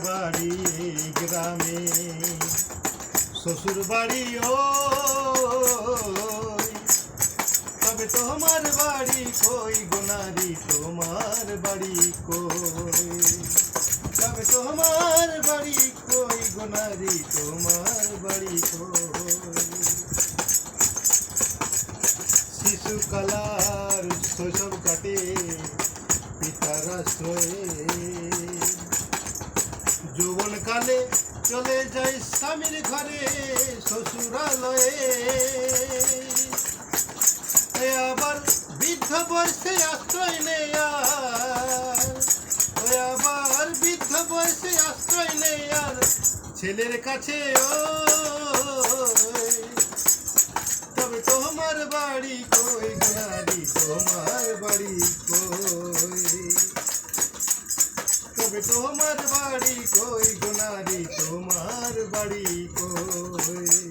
বাড়ি এই গ্রামে, শ্বশুর বাড়ি ও, তবে তোমার বাড়ি কই গোনারি, তোমার বাড়ি কই, তবে তোমার বাড়ি কই গোনারি, তোমার বাড়ি কই। শিশুকালার শৈশব কাটে পিতার আশ্রয়ে, যৌবনকালে চলে যাই স্বামীর ঘরে শ্বশুরালয়ে, আবার বৃদ্ধ বয়সে আশ্রয় নেয়ার, আবার বৃদ্ধ বয়সে আশ্রয় নেয়ার ছেলের কাছে ও, তবে তোমার বাড়ি কই গোনারি, তোমার বাড়ি কই, তবে তোমার বাড়ি কই গোনারি, তোমার বাড়ি কই।